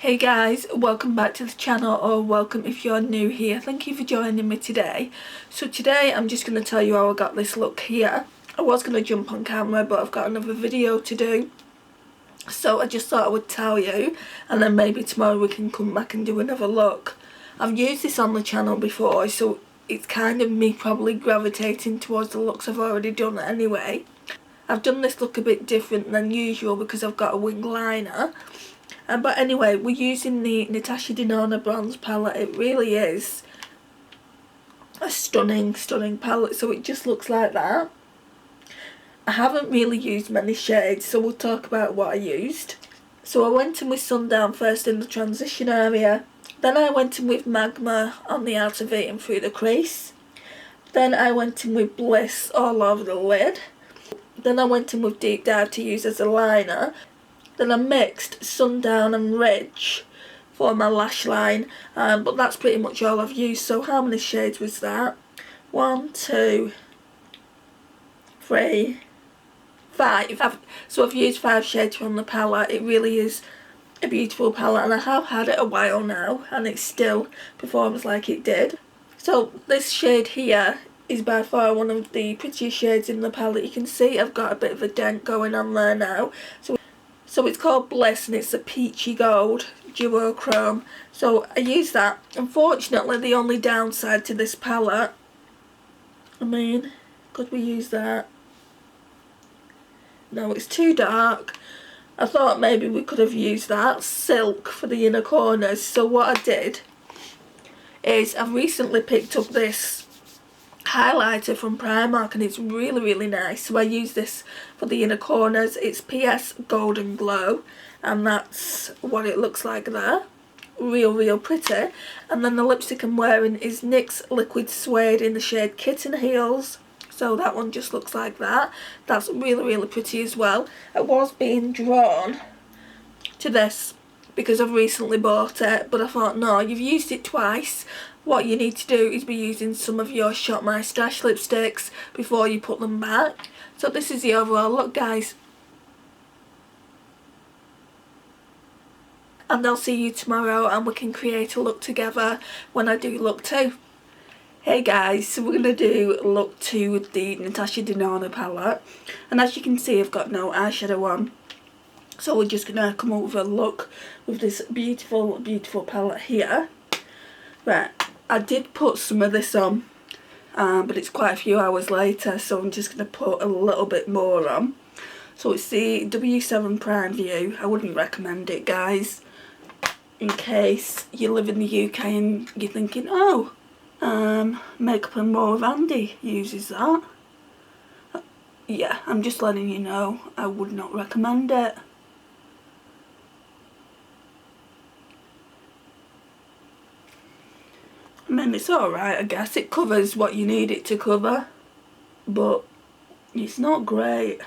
Hey guys, welcome back to the channel, or welcome if you're new here. Thank you for joining me today. So today I'm just going to tell you how I got this look here. I was going to jump on camera, but I've got another video to do. So I just thought I would tell you, and then maybe tomorrow we can come back and do another look. I've used this on the channel before, so it's kind of me probably gravitating towards the looks I've already done anyway. I've done this look a bit different than usual because I've got a wing liner. But anyway, we're using the Natasha Denona Bronze Palette. It really is a stunning palette, so it just looks like that. I haven't really used many shades, so we'll talk about what I used. So I went in with Sundown first in the transition area. Then I went in with Magma on the outer V and through the crease. Then I went in with Bliss all over the lid. Then I went in with Deep Dive to use as a liner. Then I mixed Sundown and Ridge for my lash line, but that's pretty much all I've used. So how many shades was that? 1, 2, 3, 5. So I've used 5 shades from the palette. It really is a beautiful palette, and I have had it a while now, and it still performs like it did. So this shade here is by far one of the prettiest shades in the palette. You can see I've got a bit of a dent going on there now. So it's called Bliss, and it's a peachy gold duochrome. So I use that. Unfortunately, the only downside to this palette, could we use that? No, it's too dark. I thought maybe we could have used that silk for the inner corners. So what I did is I've recently picked up this highlighter from Primark, and it's really nice. So I use this for the inner corners. It's PS Golden Glow, and that's what it looks like there. Real pretty. And then the lipstick I'm wearing is NYX Liquid Suede in the shade Kitten Heels. So that one just looks like that. That's really pretty as well. I was being drawn to this because I've recently bought it, but I thought, no, you've used it twice. What you need to do is be using some of your Shop My Stash lipsticks before you put them back. So this is the overall look, guys. And I'll see you tomorrow, and we can create a look together when I do look 2. Hey guys, so we're going to do look 2 with the Natasha Denona palette. And as you can see, I've got no eyeshadow on. So we're just going to come up with a look with this beautiful palette here. Right, I did put some of this on, but it's quite a few hours later, so I'm just going to put a little bit more on. So it's the W7 Prime View. I wouldn't recommend it, guys, in case you live in the UK and you're thinking, oh, Makeup and More of Andy uses that. Yeah, I'm just letting you know, I would not recommend it. It's alright, I guess. It covers what you need it to cover, but it's not great.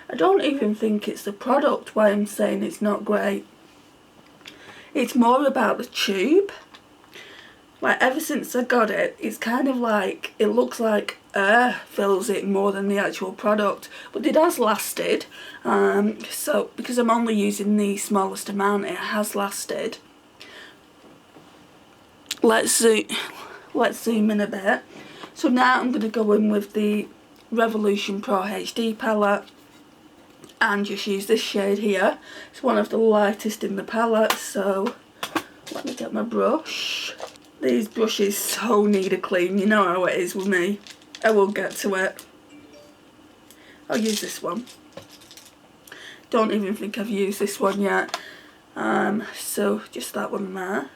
I don't even think it's the product why I'm saying it's not great. It's more about the tube. Like, ever since I got it, it's kind of like, it looks like air fills it more than the actual product. But it has lasted. So, because I'm only using the smallest amount, it has lasted. Let's zoom in a bit. So now I'm going to go in with the Revolution Pro HD palette and just use this shade here. It's one of the lightest in the palette, so let me get my brush. These brushes so need a clean, you know how it is with me. I will get to it. I'll use this one. Don't even think I've used this one yet. So just that one there.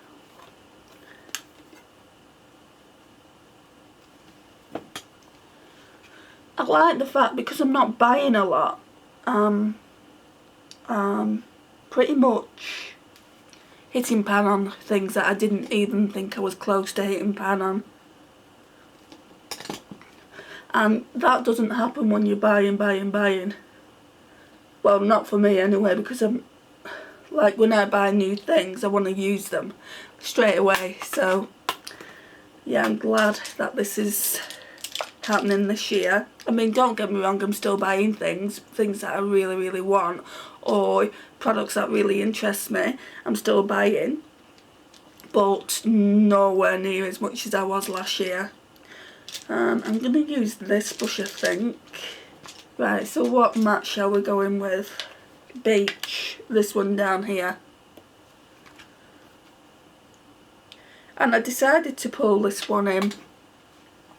I like the fact, because I'm not buying a lot, pretty much hitting pan on things that I didn't even think I was close to hitting pan on. And that doesn't happen when you're buying. Well, not for me anyway, because I'm, like, when I buy new things, I want to use them straight away. So, yeah, I'm glad that this is happening this year. I mean, don't get me wrong, I'm still buying things that I really, really want, or products that really interest me, I'm still buying, but nowhere near as much as I was last year. I'm going to use this brush, I think. Right, so what matte shall we go in with? Beach, this one down here. And I decided to pull this one in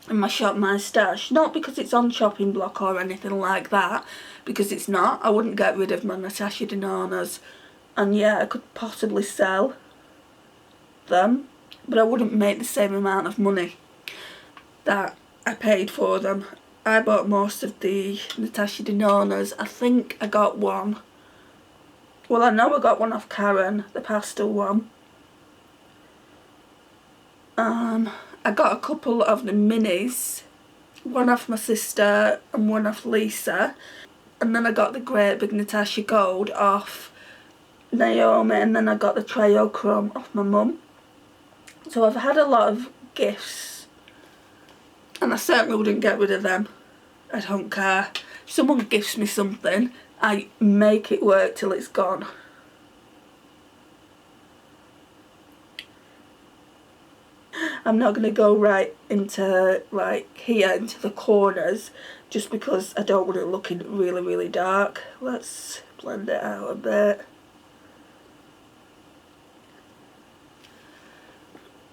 my Shop My Stash, not because it's on chopping block or anything like that, because it's not. I wouldn't get rid of my Natasha Denona's, and yeah, I could possibly sell them, but I wouldn't make the same amount of money that I paid for them. I bought most of the Natasha Denona's. I think I got one, well, I know I got one off Karen, the pastel one. I got a couple of the minis, one off my sister and one off Lisa, and then I got the great big Natasha Gold off Naomi, and then I got the Trio Chrome off my mum. So I've had a lot of gifts, and I certainly wouldn't get rid of them. I don't care. If someone gifts me something, I make it work till it's gone. I'm not going to go right into, like, here into the corners, just because I don't want it looking really, really dark. Let's blend it out a bit.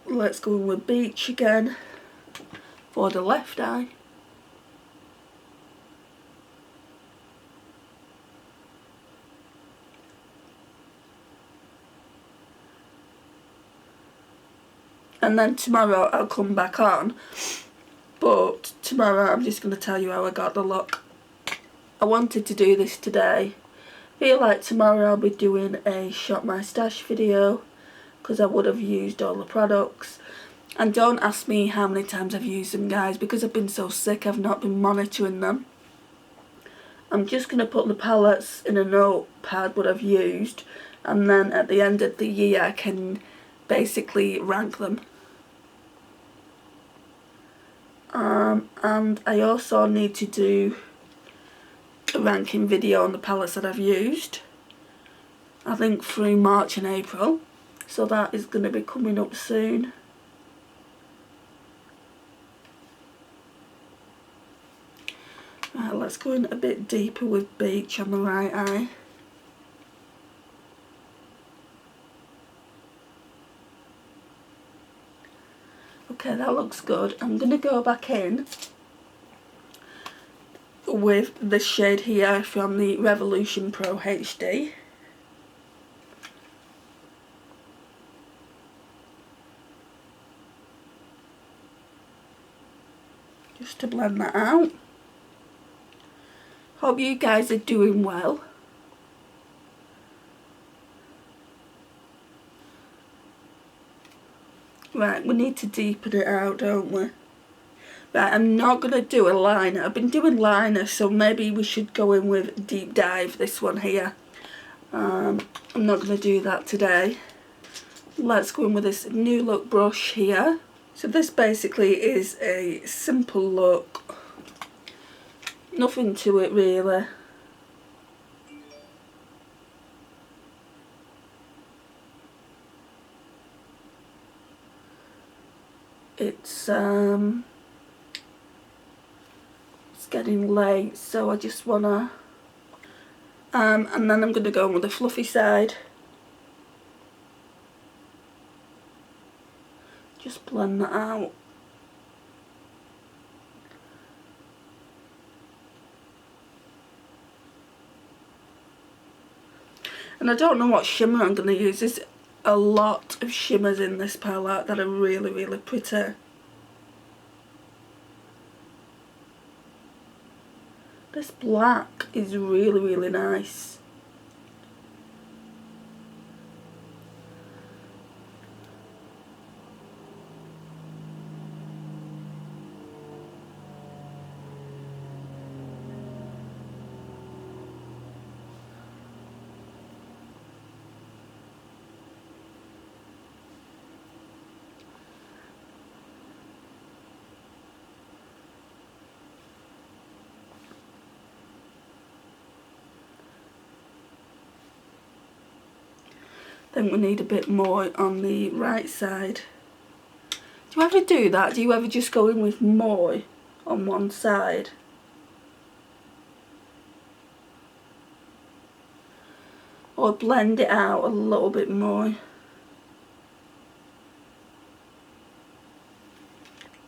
Let's go in with Beach again for the left eye. And then tomorrow I'll come back on, but tomorrow I'm just going to tell you how I got the look. I wanted to do this today. I feel like tomorrow I'll be doing a Shop My Stash video, because I would have used all the products. And don't ask me how many times I've used them, guys, because I've been so sick I've not been monitoring them. I'm just going to put the palettes in a notepad what I've used, and then at the end of the year I can basically rank them. And I also need to do a ranking video on the palettes that I've used, I think through March and April, so that is going to be coming up soon. Right, let's go in a bit deeper with Beach on the right eye. Okay, that looks good. I'm going to go back in with this shade here from the Revolution Pro HD. Just to blend that out. Hope you guys are doing well. Right, we need to deepen it out, don't we? Right, I'm not going to do a liner. I've been doing liner, so maybe we should go in with Deep Dive, this one here. I'm not going to do that today. Let's go in with this New Look brush here. So this basically is a simple look. Nothing to it really. It's getting late, so I just wanna and then I'm gonna go in with the fluffy side. Just blend that out. And I don't know what shimmer I'm gonna use. There's a lot of shimmers in this palette that are really, really pretty. This black is really, really nice. Then we need a bit more on the right side. Do you ever do that? Do you ever just go in with more on one side? Or blend it out a little bit more.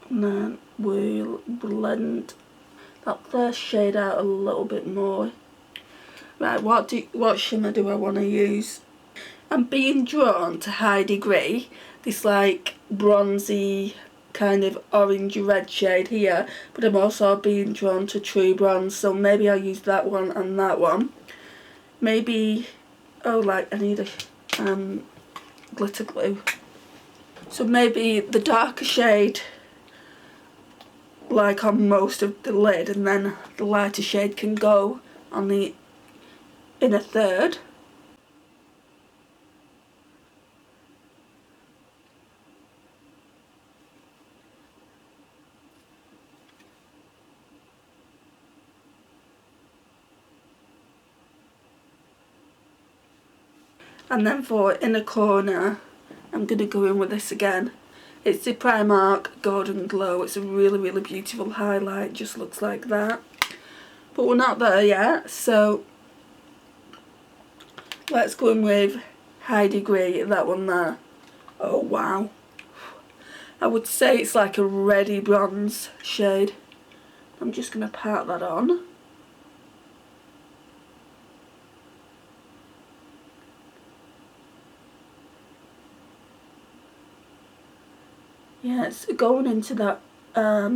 And then we'll blend that first shade out a little bit more. Right, what shimmer do I want to use? I'm being drawn to high degree, this like bronzy kind of orange red shade here, but I'm also being drawn to true bronze, so maybe I'll use that one and that one. Maybe, oh, like I need a glitter glue. So maybe the darker shade like on most of the lid, and then the lighter shade can go on the inner third. And then for inner corner, I'm going to go in with this again. It's the Primark Golden Glow. It's a really, really beautiful highlight. Just looks like that. But we're not there yet, so let's go in with high degree, that one there. Oh wow. I would say it's like a reddy bronze shade. I'm just going to pat that on. Yeah, it's going into that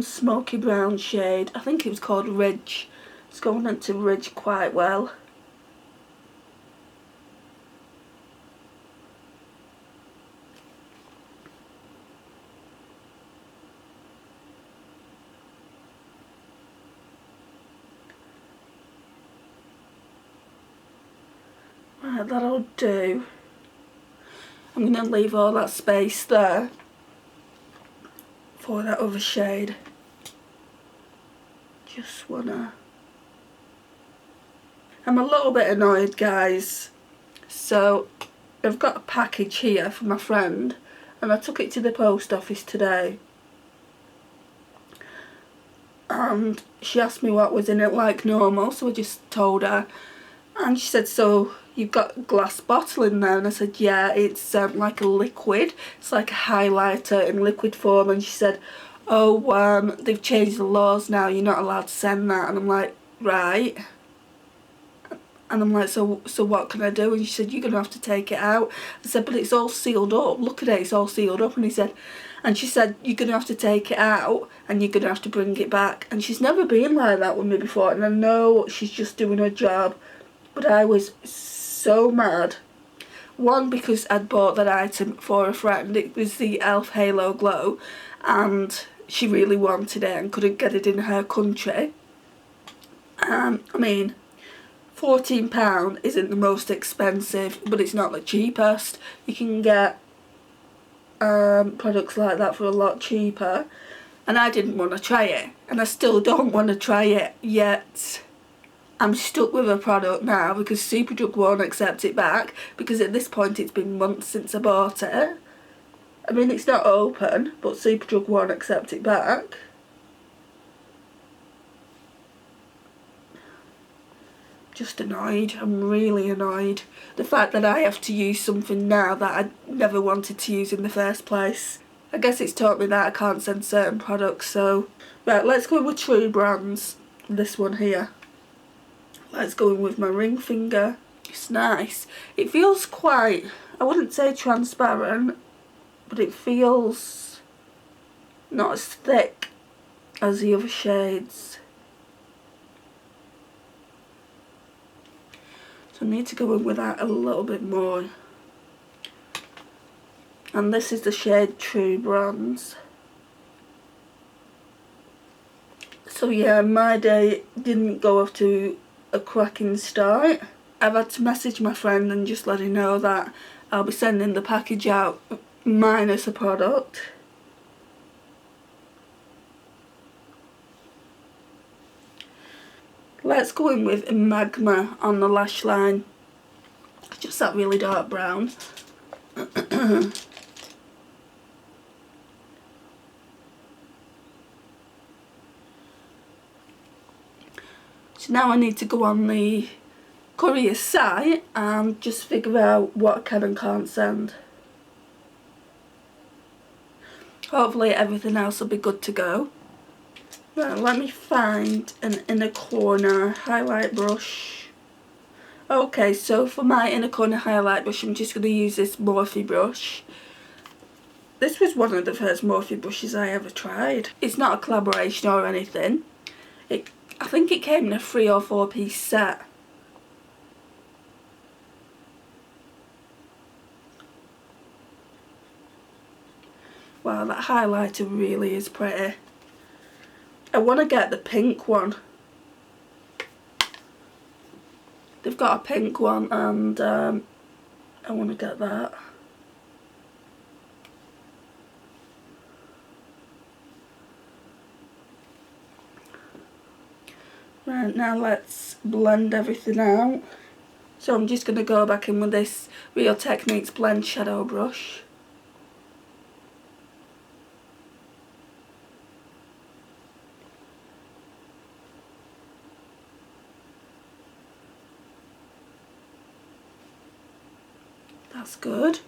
smoky brown shade. I think it was called Ridge. It's going into Ridge quite well. Right, that'll do. I'm going to leave all that space there for that other shade. Just wanna... I'm a little bit annoyed, guys. So I've got a package here from my friend, and I took it to the post office today, and she asked me what was in it like normal, so I just told her, and she said, so you've got a glass bottle in there? And I said, yeah, it's like a liquid, it's like a highlighter in liquid form. And she said, oh, they've changed the laws now, you're not allowed to send that. And I'm like, right. And I'm like, so what can I do? And she said, you're going to have to take it out. I said, but it's all sealed up, look at it, it's all sealed up. And she said, you're going to have to take it out and you're going to have to bring it back. And she's never been like that with me before, and I know she's just doing her job. But I was so mad. One, because I'd bought that item for a friend. It was the e.l.f. Halo Glow, and she really wanted it and couldn't get it in her country. I mean, £14 isn't the most expensive, but it's not the cheapest. You can get products like that for a lot cheaper, and I didn't want to try it, and I still don't want to try it yet. I'm stuck with a product now because Superdrug won't accept it back, because at this point it's been months since I bought it. I mean, it's not open, but Superdrug won't accept it back. Just annoyed. I'm really annoyed. The fact that I have to use something now that I never wanted to use in the first place. I guess it's taught me that I can't send certain products, so... Right, let's go with True Brands. This one here. Let's go in with my ring finger. It's nice. It feels quite, I wouldn't say transparent, but it feels not as thick as the other shades. So I need to go in with that a little bit more. And this is the shade True Bronze. So yeah, my day didn't go off to a cracking start. I've had to message my friend and just let her know that I'll be sending the package out minus a product. Let's go in with Magma on the lash line. Just that really dark brown. So now I need to go on the courier site and just figure out what I can and can't send. Hopefully everything else will be good to go. Right, let me find an inner corner highlight brush. Okay, so for my inner corner highlight brush, I'm just going to use this Morphe brush. This was one of the first Morphe brushes I ever tried. It's not a collaboration or anything. I think it came in a 3 or 4 piece set. Wow, that highlighter really is pretty. I want to get the pink one. They've got a pink one and I want to get that. Right, now let's blend everything out. So I'm just going to go back in with this Real Techniques blend shadow brush. That's good.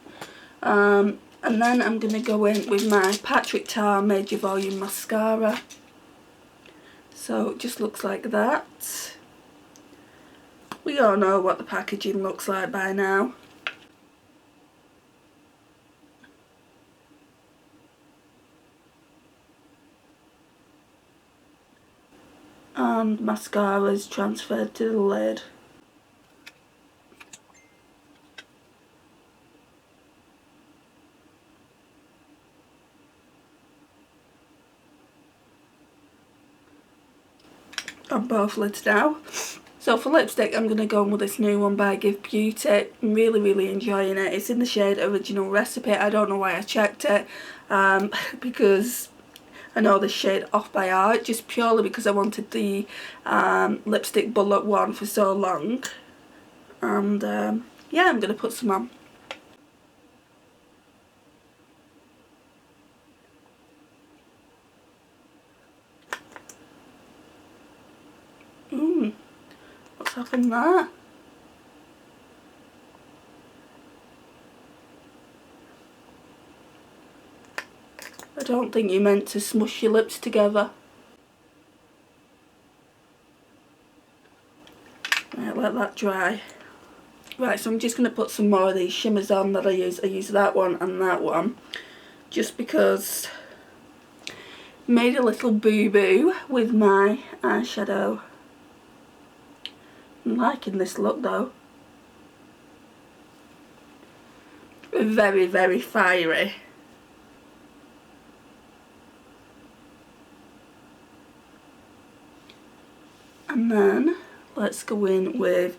And then I'm going to go in with my Patrick Ta Major Volume Mascara. So it just looks like that. We all know what the packaging looks like by now. And mascara is transferred to the lid. On both lids now. So for lipstick, I'm going to go in with this new one by Gxve Beauty. I'm really enjoying it. It's in the shade Original Recipe. I don't know why I checked it, because I know the shade Off by Art, just purely because I wanted the lipstick bullet one for so long. And yeah, I'm going to put some on. What's happened there? I don't think you meant to smush your lips together. Right, let that dry. Right, so I'm just going to put some more of these shimmers on that I use. I use that one and that one, just because I made a little boo-boo with my eyeshadow. I'm liking this look though. Very fiery. And then let's go in with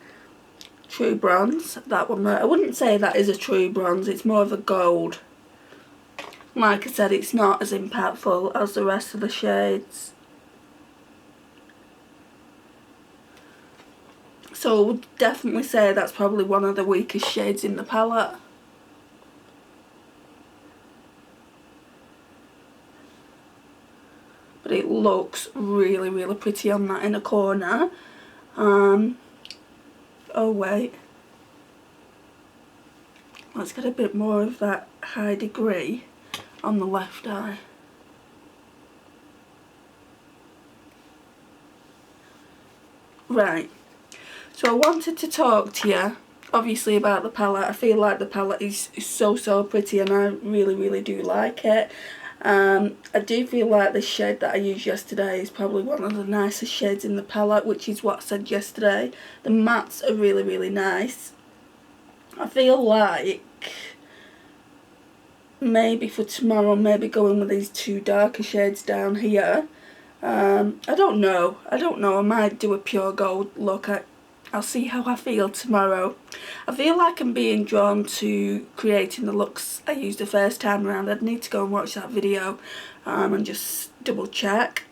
True Bronze, that one there. I wouldn't say that is a true bronze, it's more of a gold. Like I said, it's not as impactful as the rest of the shades. So I would definitely say that's probably one of the weakest shades in the palette. But it looks really pretty on that inner corner. Oh wait. Let's get a bit more of that high degree on the left eye. Right. So I wanted to talk to you, obviously, about the palette. I feel like the palette is so pretty and I really do like it. I do feel like the shade that I used yesterday is probably one of the nicest shades in the palette, which is what I said yesterday. The mattes are really nice. I feel like maybe for tomorrow, maybe going with these two darker shades down here. I don't know. I might do a pure gold look. I'll see how I feel tomorrow. I feel like I'm being drawn to creating the looks I used the first time around. I'd need to go and watch that video and just double check.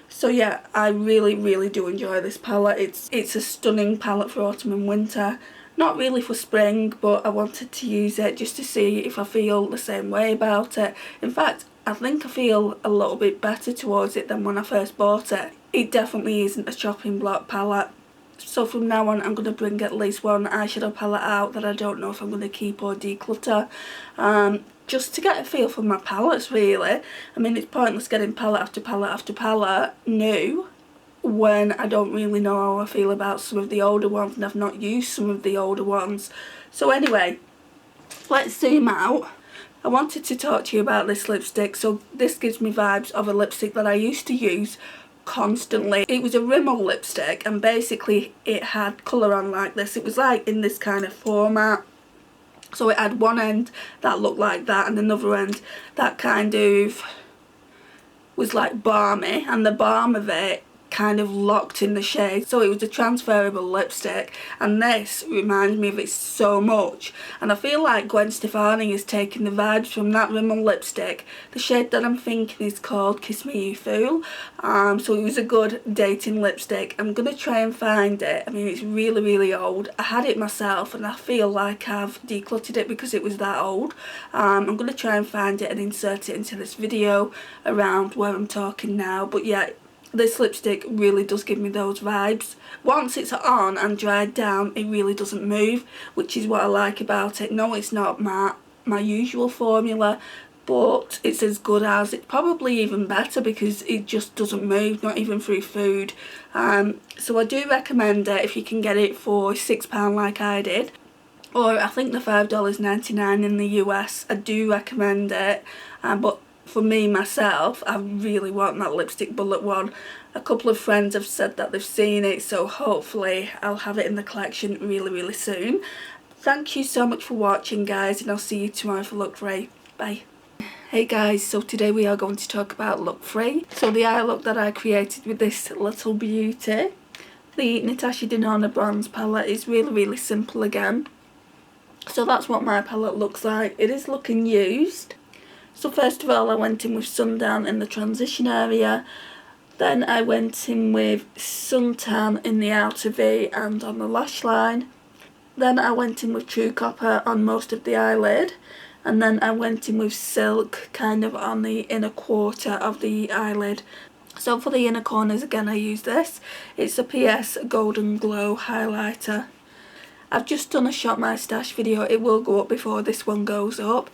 So yeah, I really do enjoy this palette. It's a stunning palette for autumn and winter. not really for spring, but I wanted to use it just to see if I feel the same way about it. In fact, I think I feel a little bit better towards it than when I first bought it. It definitely isn't a chopping block palette. So from now on I'm going to bring at least one eyeshadow palette out that I don't know if I'm going to keep or declutter. Just to get a feel for my palettes really. I mean, it's pointless getting palette after palette after palette new when I don't really know how I feel about some of the older ones and I've not used some of the older ones. So anyway, let's zoom out. I wanted to talk to you about this lipstick. So this gives me vibes of a lipstick that I used to use constantly. It was a Rimmel lipstick and basically it had colour on like this. It was like in this kind of format. So it had one end that looked like that and another end that kind of was like balmy, and the balm of it kind of locked in the shade. So it was a transferable lipstick, and this reminds me of it so much. And I feel like Gwen Stefani is taking the vibes from that Rimmel lipstick. The shade that I'm thinking is called Kiss Me You Fool. So it was a good dating lipstick. I'm gonna try and find it. I mean, it's really old. I had it myself and I feel like I've decluttered it because it was that old. I'm gonna try and find it and insert it into this video around where I'm talking now. But yeah, this lipstick really does give me those vibes. Once it's on and dried down, it really doesn't move, which is what I like about it. No, it's not my usual formula, but it's as good as, it's probably even better because it just doesn't move, not even through food. So I do recommend it if you can get it for £6 like I did, or I think the $5.99 in the US. I do recommend it, but for me, myself, I really want that Lipstick Bullet one. A couple of friends have said that they've seen it, so hopefully I'll have it in the collection really soon. Thank you so much for watching, guys, and I'll see you tomorrow for look 3. Bye. Hey guys, so today we are going to talk about look 3. So the eye look that I created with this little beauty, the Natasha Denona Bronze Palette, is really simple again. So that's what my palette looks like. It is looking used. So first of all, I went in with Sundown in the transition area. Then I went in with Suntan in the outer V and on the lash line. Then I went in with True Copper on most of the eyelid. And then I went in with Silk kind of on the inner quarter of the eyelid. So for the inner corners again, I use this. It's a PS Golden Glow highlighter. I've just done a Shop My Stash video. It will go up before this one goes up.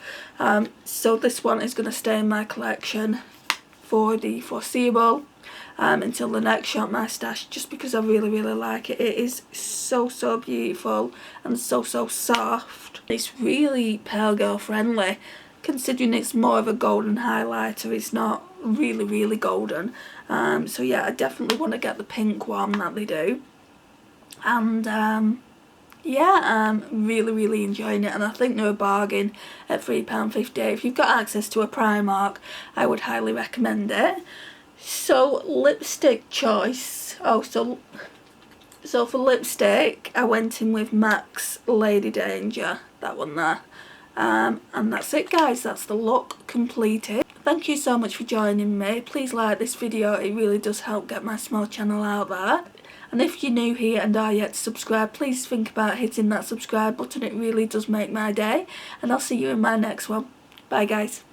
So this one is going to stay in my collection for the foreseeable until the next Shop My Stash, just because I really like it. It is so beautiful and so soft. It's really pale girl friendly, considering it's more of a golden highlighter. It's not really golden. So yeah, I definitely want to get the pink one that they do. And yeah, I'm really enjoying it, and I think they're a bargain at £3.50. If you've got access to a Primark, I would highly recommend it. So lipstick choice. So for lipstick, I went in with M.A.C Lady Danger, that one there. And that's it, guys. That's the look completed. Thank you so much for joining me. Please like this video. It really does help get my small channel out there. And if you're new here and are yet to subscribe, please think about hitting that subscribe button. It really does make my day. And I'll see you in my next one. Bye, guys.